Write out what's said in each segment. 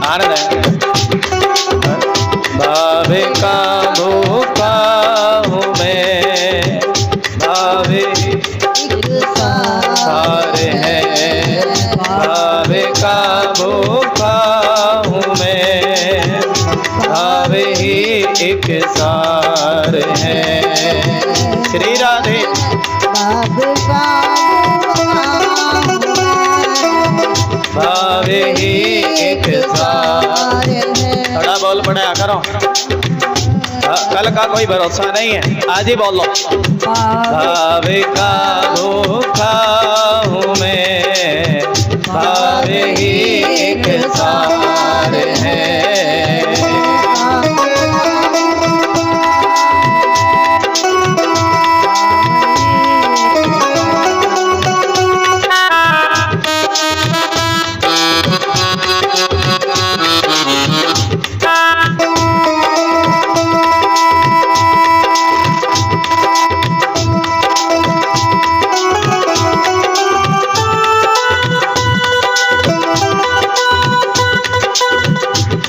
आनंद है। भावे का भूखा हूँ मैं, भावे सार है, भावे का भूखा हूँ मैं, भावे ही एक सार है। श्री राधे। भावे ही एक सार है। थोड़ा बोल पड़ा करो, कल का कोई भरोसा नहीं है, आज ही बोलो। भावे का भूखा हूँ मैं, भावे ही एक सार है।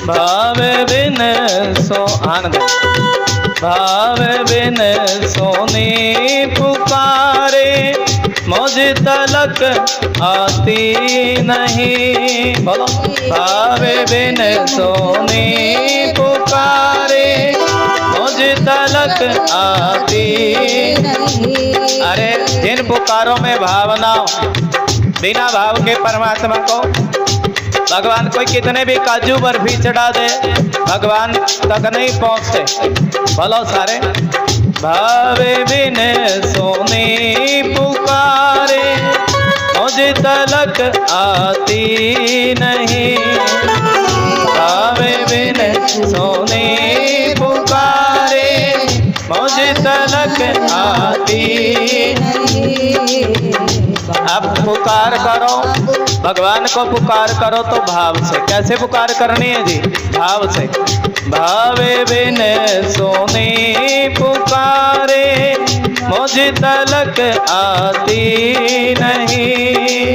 भाव बिन सो आनंद, भाव बिन सोनी पुकारे, मुझ तलक आती नहीं। बोलो। भाव बिन सोनी पुकारे, मुझ तलक आती नहीं। अरे जिन पुकारों में भावना, बिना भाव के परमात्मा को भगवान कोई कितने भी काजू बर्फी चढ़ा दे, भगवान तक नहीं पहुंचते। बोलो सारे। भावे बिन सोनी पुकारे, मुझे तलक आती नहीं। भावे बिन सोनी पुकारे, मुझे तलक आती नहीं। अब पुकार करो, भगवान को पुकार करो तो भाव से। कैसे पुकार करनी है जी? भाव से। भावे बिन सोनी पुकारे, मुझे तलक आती नहीं।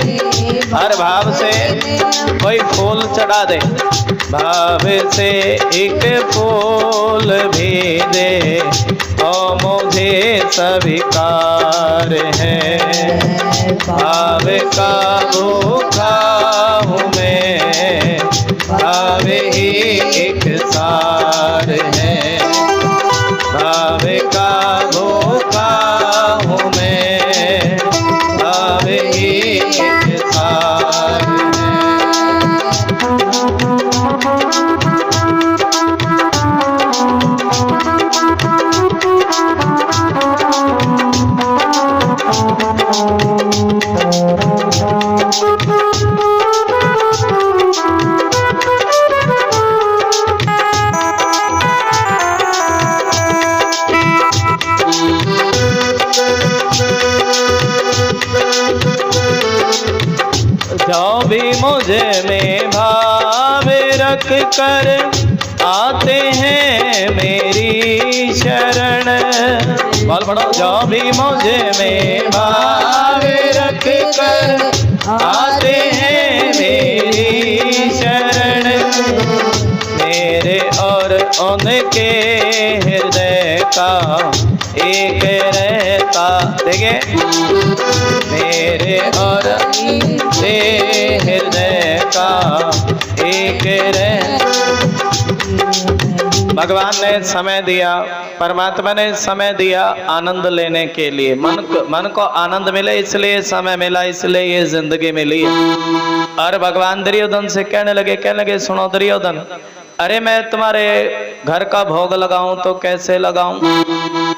हर भाव से कोई फूल चढ़ा दे, भाव से एक फूल भी दे, ओ मुझे स्वीकार है। भाव का भूखा हूँ मैं, भाव ही एक सार है। भाव का भूखा हूँ मैं, भाव ही एक सार है। जो भी मुझे में भाव रख कर आते हैं मेरी शरण। बोल पड़ो। जो भी मुझे में भाव रख कर आते हैं मेरी शरण, मेरे और उनके हृदय का एक रहता। देखिए, मेरे और उनके हृदय का एक रह। भगवान ने समय दिया, परमात्मा ने समय दिया आनंद लेने के लिए। मन को आनंद मिले इसलिए समय मिला, इसलिए ये जिंदगी मिली है। और भगवान दुर्योधन से कहने लगे सुनो दुर्योधन, अरे मैं तुम्हारे घर का भोग लगाऊं तो कैसे लगाऊं?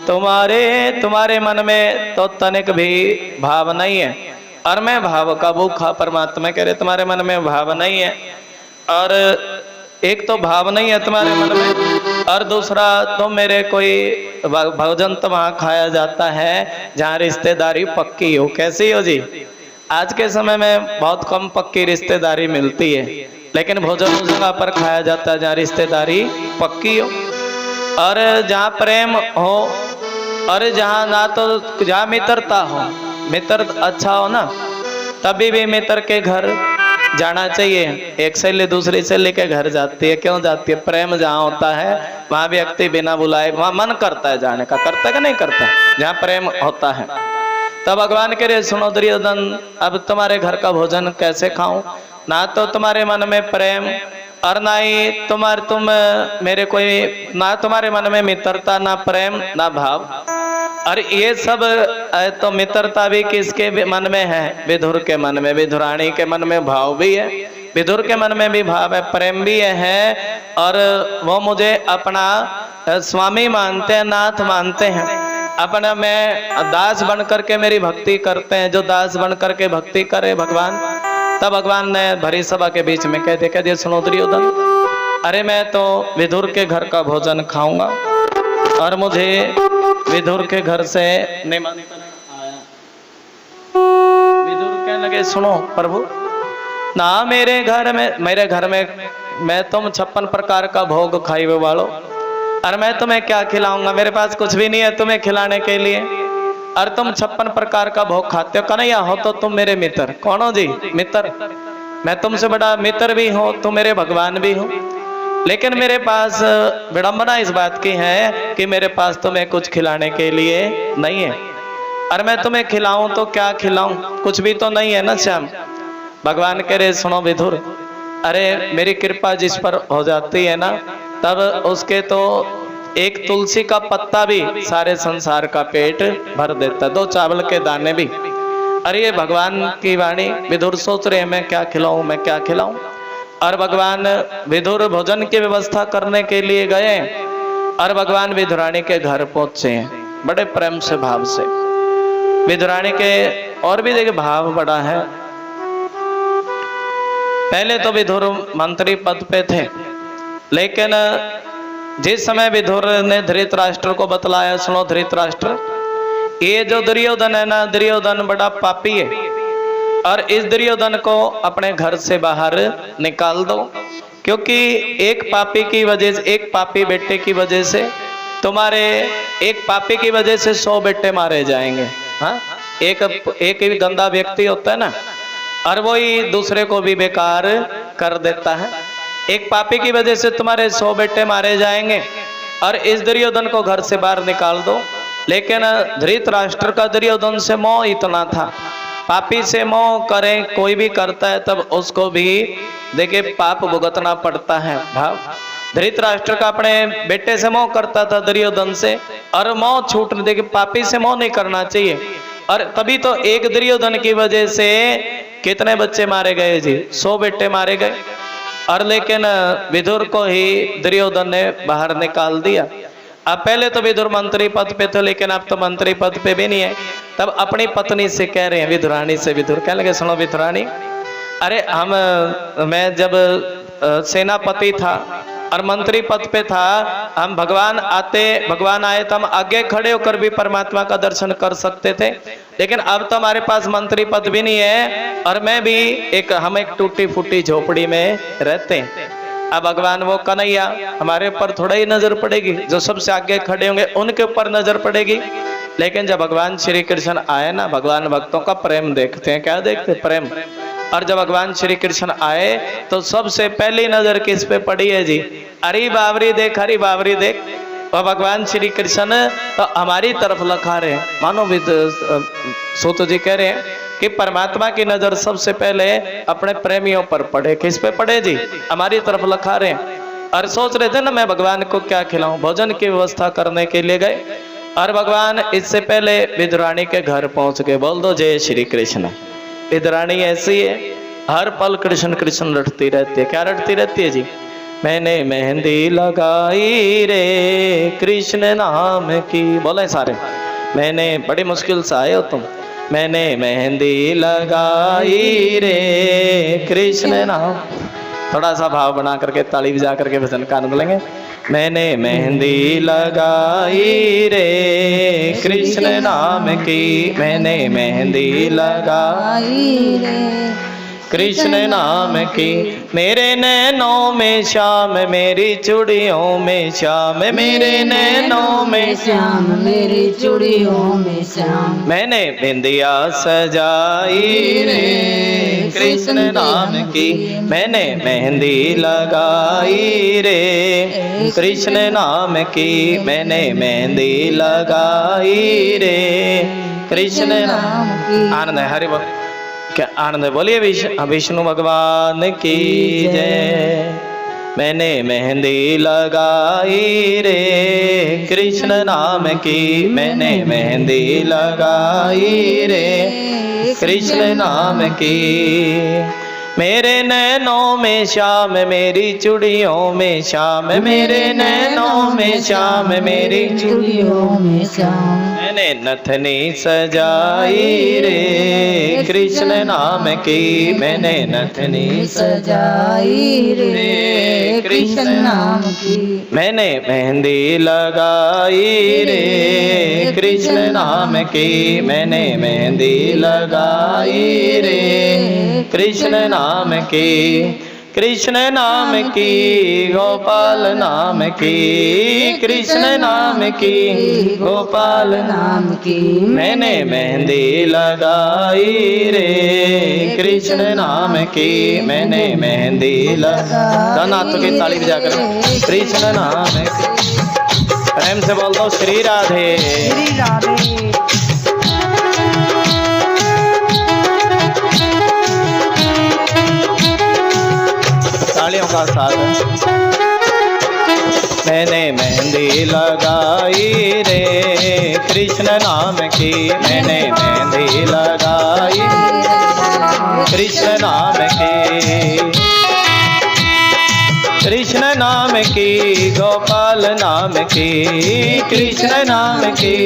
तुम्हारे मन में तो तनिक भी भाव नहीं है, और मैं भाव का भूखा। परमात्मा कह रहे तुम्हारे मन में भाव नहीं है, और एक तो भाव नहीं है तुम्हारे मन में, और दूसरा तो मेरे कोई भोजन तो वहाँ खाया जाता है जहाँ रिश्तेदारी पक्की हो। कैसी हो जी? आज के समय में बहुत कम पक्की रिश्तेदारी मिलती है, लेकिन भोजन उस जगह पर खाया जाता है जहाँ रिश्तेदारी पक्की हो, और जहाँ प्रेम हो, और जहाँ ना तो जहाँ मित्रता हो, मित्र अच्छा हो ना, तभी भी मित्र के घर जाना चाहिए। एक सहेली दूसरी सहेली के घर जाती है, क्यों जाती है? प्रेम जहाँ होता है वहां व्यक्ति बिना बुलाए वहां मन करता है जाने का, करता है कि नहीं करता? जहाँ प्रेम होता है। तब भगवान कह रहे सुनो दुर्योधन, अब तुम्हारे घर का भोजन कैसे खाऊं? ना तो तुम्हारे मन में प्रेम और ना ही तुम मेरे कोई, ना तुम्हारे मन में मित्रता, ना प्रेम, ना भाव। और ये सब तो मित्रता भी किसके मन में है? विदुर के मन में। विदुरानी के मन में भाव भी है, विदुर के मन में भी भाव है, प्रेम भी है। और वो मुझे अपना स्वामी मानते हैं, नाथ मानते हैं। अपना मैं दास बन करके मेरी भक्ति करते हैं। जो दास बन करके भक्ति करे भगवान, तब भगवान ने भरी सभा के बीच में कह दिया सुनो दुर्योधन, अरे मैं तो विदुर के घर का भोजन खाऊंगा और मुझे विदुर के घर से निमंत्रण आया। विदुर कहने लगे सुनो प्रभु, ना मेरे घर में मैं तुम 56 प्रकार का भोग खाई हुए वालो, और मैं तुम्हें क्या खिलाऊंगा? मेरे पास कुछ भी नहीं है तुम्हें खिलाने के लिए, और तुम 56 प्रकार का भोग खाते हो। कन्हैया हो तो तुम मेरे मित्र। कौन हो जी? मित्र। मैं तुमसे बड़ा मित्र भी हूँ, तुम मेरे भगवान भी हो। लेकिन मेरे पास विडंबना इस बात की है कि मेरे पास तुम्हें कुछ खिलाने के लिए नहीं है, और मैं तुम्हें खिलाऊं तो क्या खिलाऊं? कुछ भी तो नहीं है ना श्याम। भगवान कह रहे सुनो विदुर, अरे मेरी कृपा जिस पर हो जाती है ना, तब उसके तो एक तुलसी का पत्ता भी सारे संसार का पेट भर देता, 2 चावल के दाने भी। अरे ये भगवान की वाणी। विदुर सोच रहे मैं क्या खिलाऊं, मैं क्या खिलाऊं। और भगवान विदुर भोजन की व्यवस्था करने के लिए गए, और भगवान विदुरानी के घर पहुंचे हैं बड़े प्रेम से, भाव से। विदुरानी के और भी देखिए भाव बड़ा है। पहले तो विदुर मंत्री पद पे थे, लेकिन जिस समय विदुर ने धृतराष्ट्र को बतलाया सुनो धृतराष्ट्र, ये जो दुर्योधन है ना, दुर्योधन बड़ा पापी है, और इस दुर्योधन को अपने घर से बाहर निकाल दो, क्योंकि एक पापी की वजह से, एक पापी बेटे की वजह से तुम्हारे, एक पापी की वजह से 100 बेटे मारे जाएंगे। हाँ, एक ही गंदा व्यक्ति होता है ना, और वही दूसरे को भी बेकार कर देता है। एक पापी की वजह से तुम्हारे 100 बेटे मारे जाएंगे, और इस दुर्योधन को घर से बाहर निकाल दो। लेकिन धृतराष्ट्र का दुर्योधन से मोह इतना था, पापी से मोह करें कोई भी करता है तब उसको भी देखिए पाप भुगतना पड़ता है। भाव धृतराष्ट्र का अपने बेटे से मोह करता था दुर्योधन से, और मोह छूटने, देखिए पापी से मोह नहीं करना चाहिए। और तभी तो एक दुर्योधन की वजह से कितने बच्चे मारे गए जी? 100 बेटे मारे गए। और लेकिन विदुर को ही दुर्योधन ने बाहर निकाल दिया। अब पहले तो विदुर मंत्री पद पे थे, लेकिन अब तो मंत्री पद पे भी नहीं है। तब अपनी पत्नी से कह रहे हैं, विदुरानी से, विदुर कहने लगे सुनो विदुरानी, अरे मैं जब सेनापति था और मंत्री पद पे था, हम भगवान आए तो हम आगे खड़े होकर भी परमात्मा का दर्शन कर सकते थे, लेकिन अब तो हमारे पास मंत्री पद भी नहीं है, और मैं भी हम एक टूटी फूटी झोपड़ी में रहते हैं। अब भगवान वो कन्हैया हमारे ऊपर थोड़ा ही नजर पड़ेगी, जो सबसे आगे खड़े होंगे उनके ऊपर नजर पड़ेगी। लेकिन जब भगवान श्री कृष्ण आए ना, भगवान भक्तों का प्रेम देखते हैं, क्या देखते? प्रेम। और जब भगवान श्री कृष्ण आए तो सबसे पहली नजर किस पे पड़ी है जी? अरे बावरी देख, हरी बावरी देख। और भगवान श्री कृष्ण तो हमारी तरफ लखा रहे हैं, मानो सूत जी कह रहे हैं कि परमात्मा की नजर सबसे पहले अपने प्रेमियों पर पड़े। किस पे पड़े जी? हमारी तरफ लखा रहे हैं। और सोच रहे थे ना मैं भगवान को क्या खिलाऊं, भोजन की व्यवस्था करने के लिए गए, और भगवान इससे पहले विदुरानी के घर पहुंच गए। बोल दो जय श्री कृष्ण। विदुरानी ऐसी है, हर पल कृष्ण कृष्ण रटती रहती है। क्या रटती रहती है जी? मैंने मेहंदी लगाई रे कृष्ण नाम की। बोले सारे, मैंने, बड़ी मुश्किल से आए हो तुम। मैंने मेहंदी लगाई रे कृष्ण नाम। थोड़ा सा भाव बना करके ताली बजा करके भजन का आनंद लेंगे। मैंने मेहंदी लगाई रे कृष्ण नाम की, मैंने मेहंदी लगाई रे कृष्ण नाम की। मेरे नैनों में श्याम मेरी चूड़ियों में श्याम, मेरे नैनों में श्याम मेरी चूड़ियों में श्याम। मैंने बिंदिया सजाई रे कृष्ण नाम की, मैंने मेहंदी लगाई रे कृष्ण नाम की, मैंने मेहंदी लगाई रे कृष्ण नाम की। आनंद है, हरि बोल, क्या आनंद है, बोलिए विष्णु भगवान की जय। मैंने मेहंदी लगाई रे कृष्ण नाम की, मैंने मेहंदी लगाई रे कृष्ण नाम की। मेरे नैनों में श्याम मेरी चूड़ियों में श्याम, मेरे नैनों में श्याम मेरी चूड़ियों में श्याम। मैंने नथनी सजाई रे कृष्ण नाम की, मैंने नथनी सजाई रे कृष्ण नाम की। मैंने मेहंदी लगाई रे कृष्ण नाम की, मैंने मेहंदी लगाई रे कृष्ण नाम की। कृष्ण नाम की गोपाल नाम की, कृष्ण नाम की गोपाल नाम की। मैंने मेहंदी लगाई रे कृष्ण नाम की, मैंने मेहंदी लगाई। दोनों हाथों की ताली बजा कर कृष्ण नाम की। प्रेम से बोल दो श्री राधे श्री राधे। तालियों का साथ। मैंने मेहंदी लगाई रे कृष्ण नाम की, मैंने मेहंदी लगाई कृष्ण नाम की। कृष्ण नाम की गोपाल नाम की, कृष्ण नाम की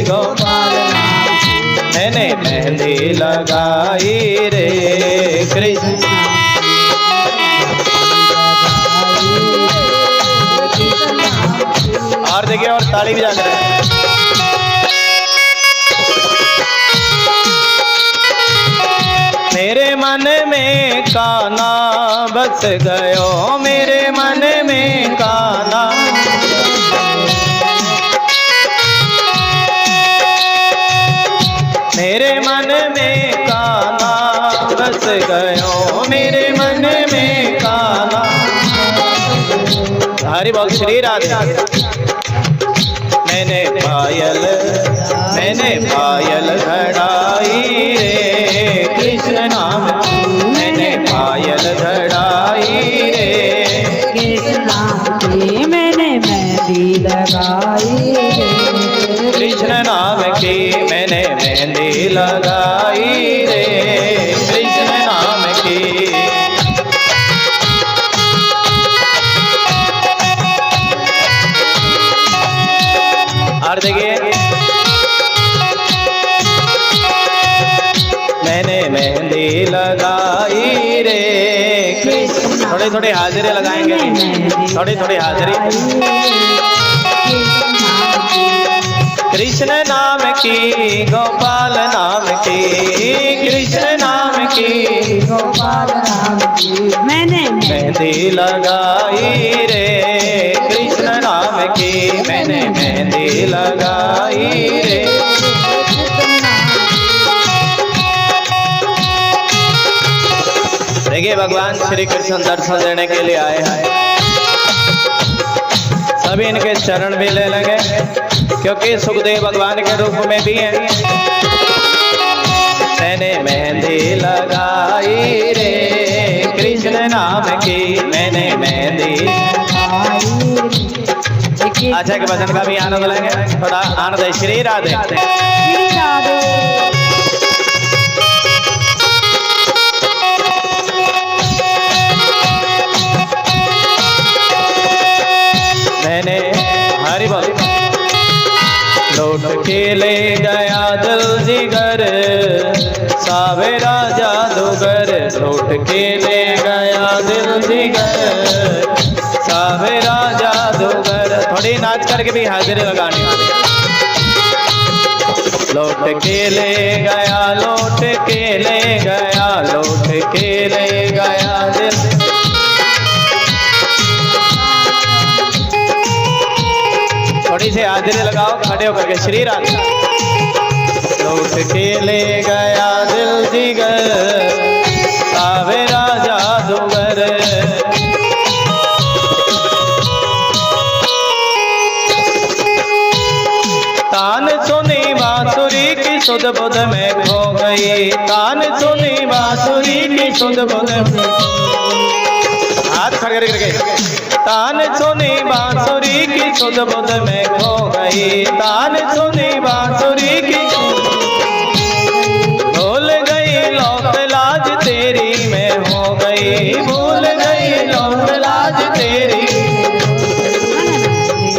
गोपाल नाम की। मैंने मेहंदी लगाई रे कृष्ण। और देखिए और ताली भी जा रहे हैं। मेरे मन में काना बस गयो, मेरे मन में काना। मेरे मन में काना बस गयो, मेरे मन में काना। हरि बोल श्री राधे। मैंने पायल घड़ाई रे कृष्ण नाम, मैंने पायल घड़ाई रे कृष्ण नाम की। मैंने मेहंदी लगाई रे कृष्ण नाम की, मैंने मेहंदी लगाई रे कृष्ण नाम की। और देखिए मैंने मेहंदी लगाई रे कृष्ण। थोड़ी थोड़ी हाजिरी लगाएंगे, थोड़ी थोड़ी हाजिरी। कृष्ण नाम की गोपाल नाम की, कृष्ण नाम की गोपाल नाम की। मैंने मेहंदी लगाई रे कृष्ण नाम की, मैंने मेहंदी लगाई रे। देखिए भगवान श्री कृष्ण दर्शन देने के लिए आए हैं, सभी इनके चरण भी ले लेंगे क्योंकि सुखदेव भगवान के रूप में भी हैं। मैंने मेहंदी लगाई रे कृष्ण नाम की, मैंने मेहंदी। अच्छा के भजन का भी आनंद लेंगे, थोड़ा आनंद है। श्री राधे श्री राधे। मैंने हरि बोल। लौट के ले गया दिल जिगर सावेरा जादूगर, लौट के ले गया दिल जिगर सावेरा जादूगर। थोड़ी नाच करके भी हाजिरी लगानी। लौट के ले गया, लौट के ले गया, लौट के ले गया दिल। थोड़ी सी हाजिरी लगाओ खड़े होकर के, श्री राधे। लौट के ले गया दिल जिगर, सावेरा जादूगर। तान सुनी बांसुरी की सुध बुध में खो गई, तान सुनी बांसुरी की सुध बुध में, हाथ खड़े करके, तान सुनी बांसुरी की सुध बुध में खो गई, तान सुनी बांसुरी की, भूल गई लोक लाज तेरी में हो गई, भूल गई लोक लाज तेरी।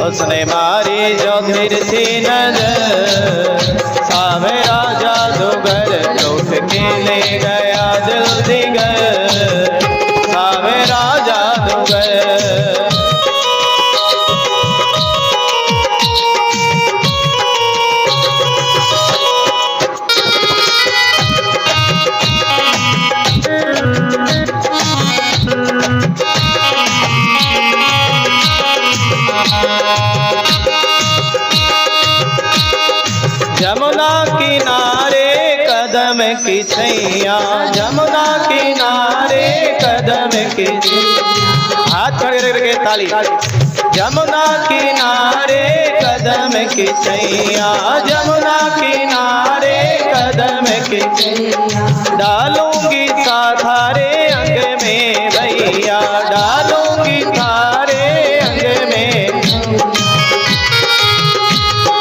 उसने मारी जो तिरछी नजर, सावेरा जादूगर, लौट के ले गया दिल जिगर, सावेरा जादूगर। जमुना किनारे कदम की छैया, जमुना किनारे कदम की छैया, हाथ खड़े करके ताली। जमुना किनारे कदम की छैया, जमुना किनारे कदम की छैया, डालूंगी साथारे अंग में भैया, डालूंगी थारे अंग में,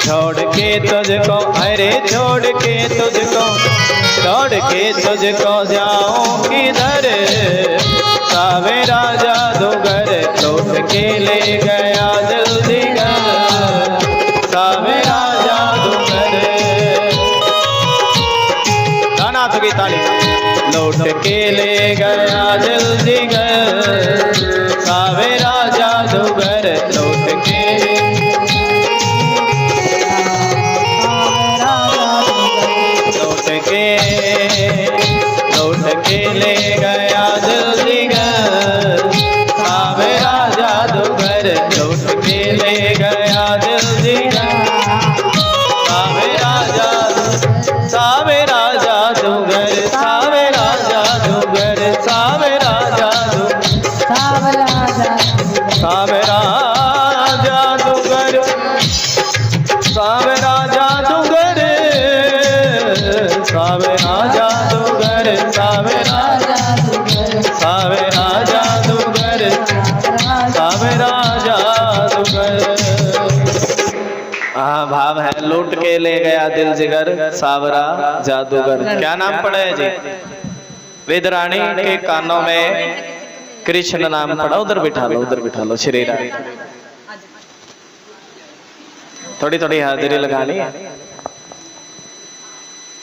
छोड़ के तुझको, अरे छोड़ के तुझको, छोड़ के तुझको जाऊं किधर, सावेरा जादूगर, लौट के ले गया दिल जिगर, सावेरा जादूगर। गाना तो की ताली। लौट के ले गया दिल जिगर, सावेरा जादूगर, लौट के ले गया दिल जिगर, सावेरा जादूगर, लौट के ले गया दिल जिगर, सावेरा जादूगर, सावेरा जादूगर, सावेरा जादूगर, सावेरा जादूगर, सावेरा जादूगर, सावेरा जादूगर, सावेरा जादूगर, सावेरा जादूगर, सावेरा जादूगर, सावेरा जादूगर। हाँ, भाव है, लूट के ले गया दिल जिगर, सावरा जादूगर। क्या नाम पड़ा है जी? वेदरानी के कानों में कृष्ण नाम पड़ा। उधर बिठा लो, उधर बिठा लो, श्री राम। थोड़ी थोड़ी हाजिरी लगानी है।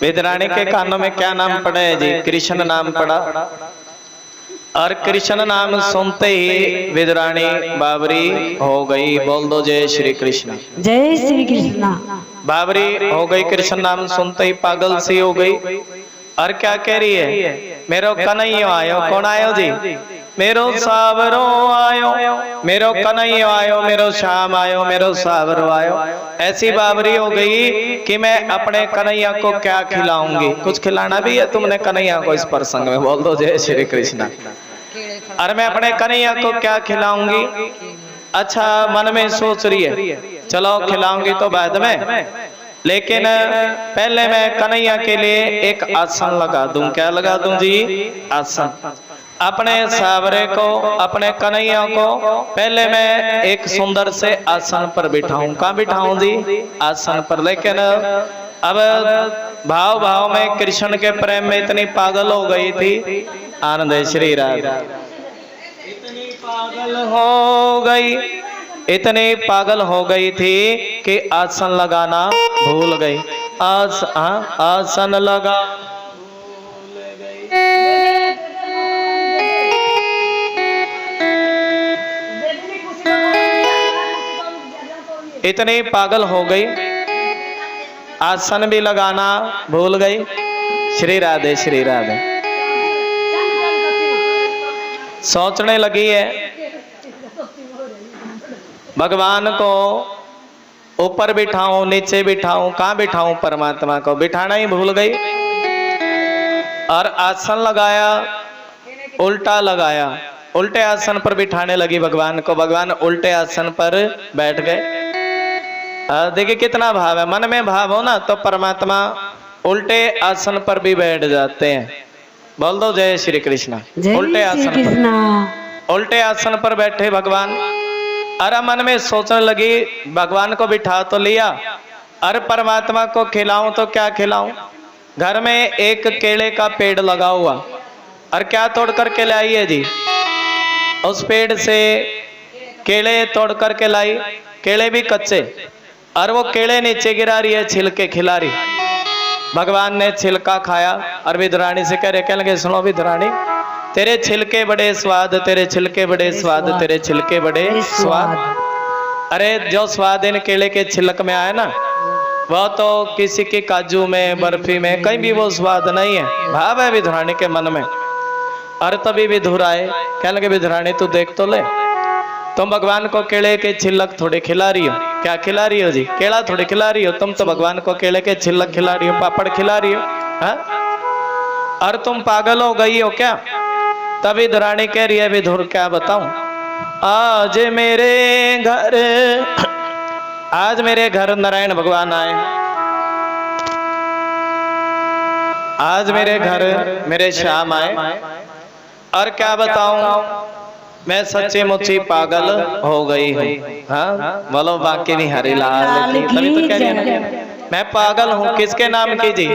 वेदरानी के कानों में क्या नाम पड़ा है जी? कृष्ण नाम पड़ा। और कृष्ण नाम सुनते ही वेदरानी बाबरी हो गई। बोल दो जय श्री कृष्ण। जय श्री कृष्ण। बाबरी हो गई, कृष्ण नाम सुनते ही पागल सी हो गई। और क्या कह रही है? मेरो कन्हैया आयो। कौन आयो जी? मेरो सावरो आयो, मेरो कन्हैया आयो, मेरो श्याम आयो, मेरो सावरो आयो। ऐसी बाबरी हो गई कि मैं अपने कन्हैया को क्या खिलाऊंगी। कुछ खिलाना भी है तुमने कन्हैया को इस प्रसंग में? बोल दो जय श्री कृष्ण। और मैं अपने कन्हैया को क्या खिलाऊंगी? अच्छा मन में सोच रही है, चलो खिलाऊंगी तो बाद में, लेकिन पहले मैं कन्हैया के लिए एक आसन लगा दूं। क्या लगा दूं जी? आसन। अपने सावरे को, अपने कन्हैया को पहले मैं एक सुंदर से आसन पर बिठाऊं। कहाँ बिठाऊं जी? आसन पर। लेकिन अब भाव भाव में कृष्ण के प्रेम में इतनी पागल हो गई थी। आनंद श्री राधा। इतनी पागल हो गई, इतनी पागल हो गई थी कि आसन लगाना भूल गई। आसन लगा भूल गई। इतनी पागल हो गई आसन भी लगाना भूल गई। श्री राधे श्री राधे। सोचने लगी है भगवान को ऊपर बिठाऊं नीचे बिठाऊं, कहाँ बिठाऊं परमात्मा को, बिठाना ही भूल गई। और आसन लगाया, उल्टा लगाया, उल्टे आसन पर बिठाने लगी भगवान को। भगवान उल्टे आसन पर बैठ गए। देखिए कितना भाव है, मन में भाव हो ना तो परमात्मा उल्टे आसन पर भी बैठ जाते हैं। बोल दो जय श्री कृष्ण। उल्टे आसन पर, उल्टे आसन पर बैठे भगवान। अरे मन में सोचने लगी भगवान को बिठा तो लिया, अरे परमात्मा को खिलाऊं तो क्या खिलाऊं। घर में एक केले का पेड़ लगा हुआ, और क्या तोड़ करके लाई है जी, उस पेड़ से केले तोड़ करके लाई, केले भी कच्चे, और वो केले नीचे गिरा रही है, छिलके खिला रही। भगवान ने छिलका खाया और विधुरानी से कह रहे, कहने लगे सुनो विधुरानी, तेरे छिलके बड़े स्वाद, तेरे छिलके बड़े स्वाद, तेरे छिलके बड़े स्वाद। अरे जो स्वाद इन केले के छिलक में आया ना, वह तो किसी के काजू में, बर्फी में, कहीं भी वो स्वाद नहीं है। भाव है विधुरानी के मन में। और तभी विधुर आए, कहने लगे विधुरानी तू देख तो ले, तुम भगवान को केले के छिलक थोड़े खिला रही हो। क्या खिला रही हो जी? केला थोड़े खिला रही हो, तुम तो भगवान को केले के छिलक खिला रही हो, पापड़ खिला रही हो। हाँ? और तुम पागल हो गई हो क्या? तभी विधुरानी कह रही है विधुर क्या बताऊं, आज मेरे घर नारायण भगवान आए, आज मेरे घर मेरे श्याम आए, और क्या बताऊं मैं सच्ची मुच्ची पागल हो गई हूँ। हाँ बोलो बाकी नहीं हरी लाल की। तभी तो कह रही है ना मैं पागल हूँ। किसके नाम की जी?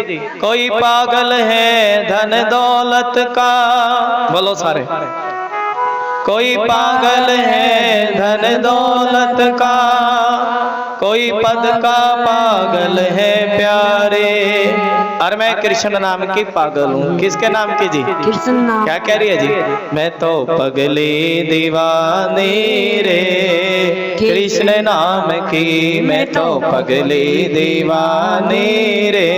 कोई पागल है धन दौलत का, बोलो सारे। कोई पागल है धन दौलत का, कोई पद का पागल है प्यारे, और मैं कृष्ण नाम की पागल हूँ। किसके नाम की जी? कृष्ण नाम। क्या कह रही है जी? मैं तो पगली दीवानी रे कृष्ण नाम की, मैं तो पगली दीवानी रे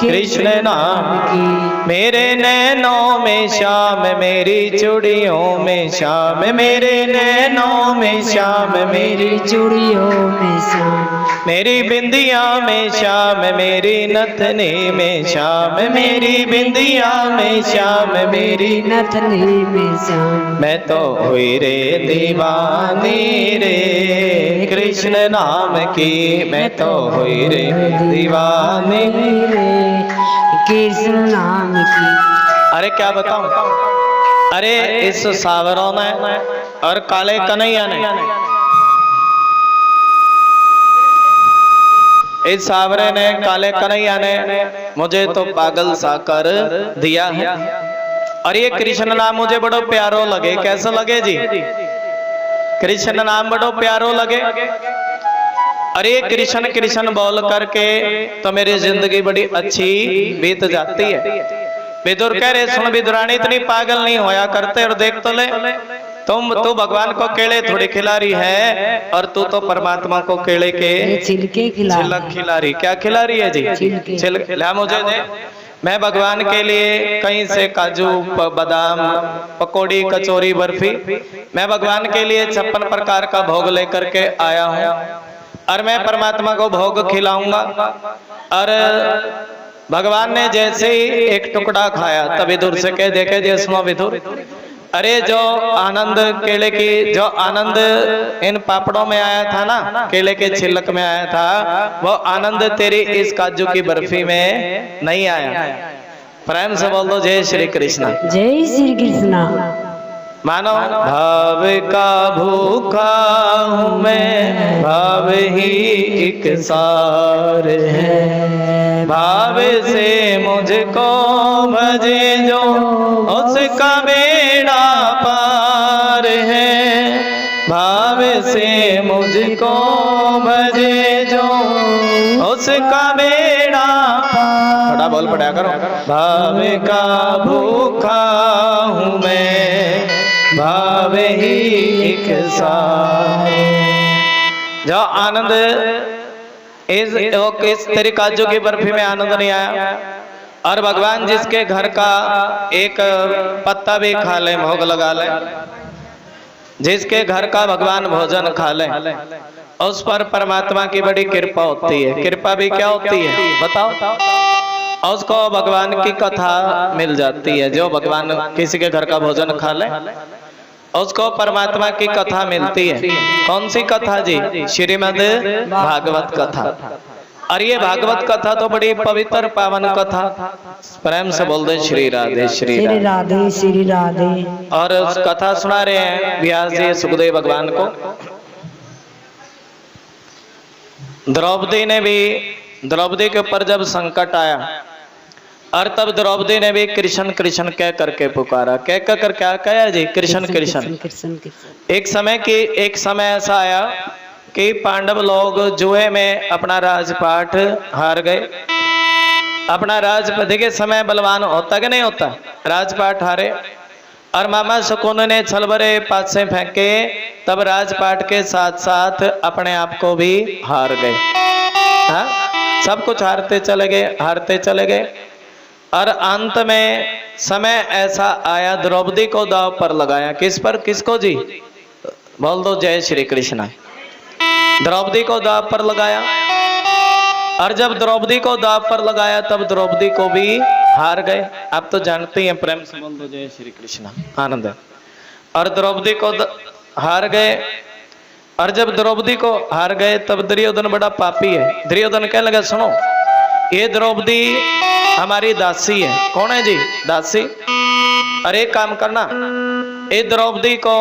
कृष्ण नाम की। मेरे नैनों में श्याम, मेरी चूड़ियों में श्याम, मेरे नैनों में श्याम, मेरी चूड़ियों में श्याम, मेरी बिंदिया में श्याम, मेरी नथनी में श्याम, मेरी बिंदिया में श्याम, मेरी नथनी में श्याम। मैं तो हुई रे दीवानी रे कृष्ण नाम की, मैं तो हुई रे दीवानी रे कृष्ण नाम की। अरे क्या बताऊं, अरे इस सावरों ने और काले कन्हैया ने, इस सावरे ने, काले कन्हैया ने मुझे तो पागल सा कर दिया है। और ये कृष्ण नाम मुझे बड़ो प्यारो लगे। कैसा लगे जी? कृष्ण नाम बड़ो प्यारो लगे। अरे कृष्ण कृष्ण बोल करके तो मेरी जिंदगी बड़ी अच्छी बीत जाती है। विदुर कह रहे सुन विदुरानी इतनी पागल नहीं होया करते, और देख तो ले तू भगवान को केले थोड़ी खिला रही है, और तू तो परमात्मा को केले के छिलके छिलक खिला रही। क्या खिला रही है जी? छिलके। ला मुझे दे, मैं भगवान के लिए कहीं से काजू बादाम पकौड़ी कचौरी बर्फी, मैं भगवान के लिए 56 प्रकार का भोग लेकर के आया हूँ, और मैं परमात्मा को भोग खिलाऊंगा। और भगवान ने जैसे ही एक टुकड़ा खाया तब विदुर से कह देखे जे सुनो विदुर, अरे जो आनंद केले की, जो आनंद इन पापड़ों में आया था ना, केले के छिलक में आया था, वो आनंद तेरी इस काजू की बर्फी में नहीं आया। प्रेम से बोल दो जय श्री कृष्ण। जय श्री कृष्ण। मानो भाव का भूखा हूँ मैं, भाव ही एक सार है, भाव से मुझको भजे जो उसका बेड़ा पार है, भाव से मुझको भजे जो उसका बेड़ा पार। थोड़ा बोल पड़ा करो। भाव का भूखा हूँ मैं, भाव ही एक सार। जो आनंद इस तेरी काजू की बर्फी में आनंद नहीं आया। और भगवान जिसके घर का एक पत्ता भी खा ले, भोग लगा ले, जिसके घर का भगवान भोजन खा ले, उस पर परमात्मा की बड़ी कृपा होती है। कृपा भी क्या होती है बताओ? उसको भगवान की कथा मिल जाती है। जो भगवान किसी के घर का भोजन खा ले उसको परमात्मा की कथा मिलती है। कौन सी कथा जी? श्रीमद् भागवत कथा। और ये भागवत कथा तो बड़ी पवित्र पावन कथा। प्रेम से बोल दे श्री राधे श्री श्री राधे। राधे श्री राधे। और उस कथा सुना रहे हैं व्यास जी सुखदेव भगवान को। द्रौपदी के ऊपर जब संकट आया और तब द्रौपदी ने भी कृष्ण कृष्ण कह करके पुकारा। कह कर क्या कहा जी? कृष्ण कृष्ण। कृष्ण एक समय ऐसा आया कि पांडव लोग जुए में अपना राजपाट हार गए। अपना राजपति के समय बलवान होता कि नहीं होता? राजपाट हारे और मामा शकुन ने छलबरे पासे फेंके, तब राजपाट के साथ साथ अपने आप को भी हार गए। हाँ, सब कुछ हारते चले गए। और अंत में समय ऐसा आया द्रौपदी को दांव पर लगाया। किस पर? किसको जी? बोल दो जय श्री कृष्ण। द्रौपदी को दांव पर लगाया। और जब द्रौपदी को दांव पर लगाया तब द्रौपदी को भी हार गए। आप तो जानते हैं, प्रेम से बोल दो जय श्री कृष्ण। आनंद है। और द्रौपदी को हार गए। और जब द्रौपदी को हार गए तब दुर्योधन बड़ा पापी है। दुर्योधन कहने लगा सुनो, ये द्रौपदी हमारी दासी है। कौन है जी? दासी। अरे एक काम करना, ये द्रौपदी को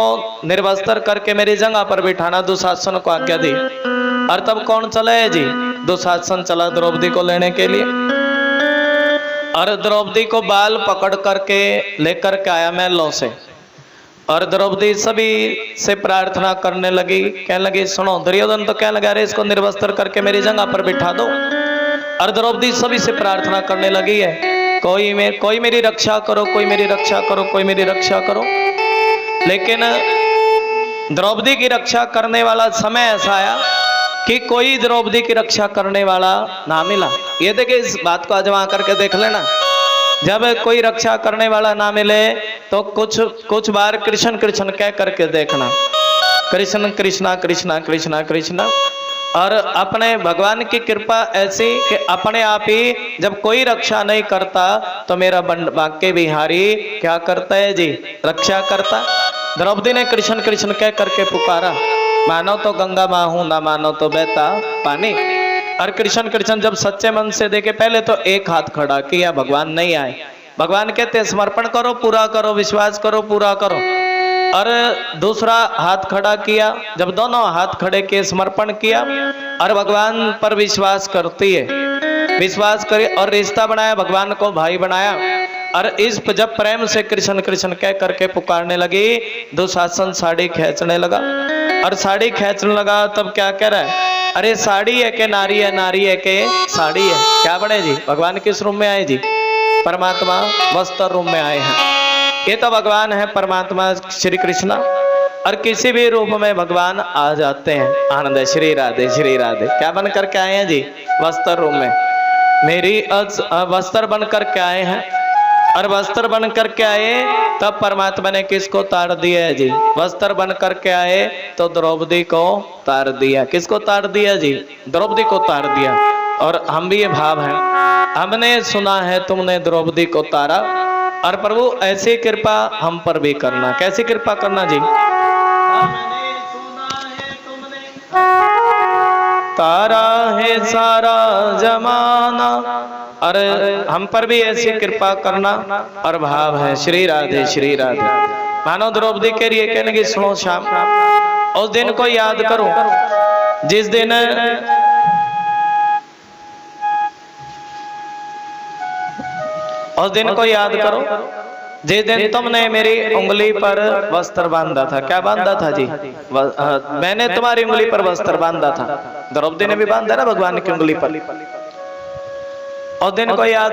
निर्वस्त्र करके मेरी जगह पर बिठाना। दुशासन को आज्ञा दी। और तब कौन चला है जी? दुशासन चला द्रौपदी को लेने के लिए। और द्रौपदी को बाल पकड़ करके लेकर के आया महलों से। और द्रौपदी सभी से प्रार्थना करने लगी। कहने लगी सुनो, दुर्योधन तो कहने लगा अरे इसको निर्वस्त्र करके मेरी जगह पर बिठा दो। और द्रौपदी सभी से प्रार्थना करने लगी है, कोई मेरी रक्षा करो, कोई मेरी रक्षा करो, कोई मेरी रक्षा करो। लेकिन द्रौपदी की रक्षा करने वाला समय ऐसा आया कि कोई द्रौपदी की रक्षा करने वाला ना मिला। ये देखिए, इस बात को आजमा करके देख लेना। जब कोई रक्षा करने वाला ना मिले तो कुछ बार कृष्ण कृष्ण कह करके देखना। कृष्ण कृष्णा कृष्णा कृष्णा कृष्णा। और अपने भगवान की कृपा ऐसी कि अपने आप ही जब कोई रक्षा नहीं करता तो मेरा बांके बिहारी क्या करता है जी? रक्षा करता। द्रौपदी ने कृष्ण कृष्ण कह करके पुकारा। मानो तो गंगा माँ हूं, ना मानो तो बहता पानी। और कृष्ण कृष्ण जब सच्चे मन से देखे, पहले तो एक हाथ खड़ा किया, भगवान नहीं आए। भगवान कहते समर्पण करो, पूरा करो, विश्वास करो, पूरा करो। और दूसरा हाथ खड़ा किया। जब दोनों हाथ खड़े किए, समर्पण किया और भगवान पर विश्वास करती है, विश्वास करे और रिश्ता बनाया, भगवान को भाई बनाया। और इस जब प्रेम से कृष्ण कृष्ण कह करके पुकारने लगी, दुशासन साड़ी खींचने लगा। और साड़ी खींचने लगा तब क्या कह रहा है? अरे साड़ी है के नारी है, नारी है के साड़ी है। क्या बने जी? भगवान किस रूप में आए जी? परमात्मा वस्त्र रूप में आए हैं। ये तो भगवान है परमात्मा श्री कृष्ण। और किसी भी रूप में भगवान आ जाते हैं। आनंद है। श्री राधे श्री राधे। क्या बन करके आए हैं जी? वस्त्र रूप में। मेरी वस्त्र बन करके आए हैं। और वस्त्र बन करके आए तब परमात्मा ने किसको तार दिया है जी? वस्त्र बन करके आए तो द्रौपदी को तार दिया। किसको तार दिया जी? द्रौपदी को तार दिया। और हम भी ये भाव है, हमने सुना है तुमने द्रौपदी को तारा, और प्रभु ऐसी कृपा हम पर भी करना। कैसी कृपा करना जी? हमने सुना है तुमने तारा है सारा जमाना, और हम पर भी ऐसी कृपा करना। और भाव है श्री राधे श्री राधे। मानो द्रौपदी के लिए कहने की सुनो, शाम उस दिन को याद करो जिस दिन को याद करो जिस दिन तुमने मेरी उंगली पर वस्त्र बांधा था। क्या बांधा था जी? मैंने तुम्हारी उंगली पर वस्त्र बांधा था। द्रौपदी ने भी बांधा ना भगवान की उंगली पर। उस दिन को याद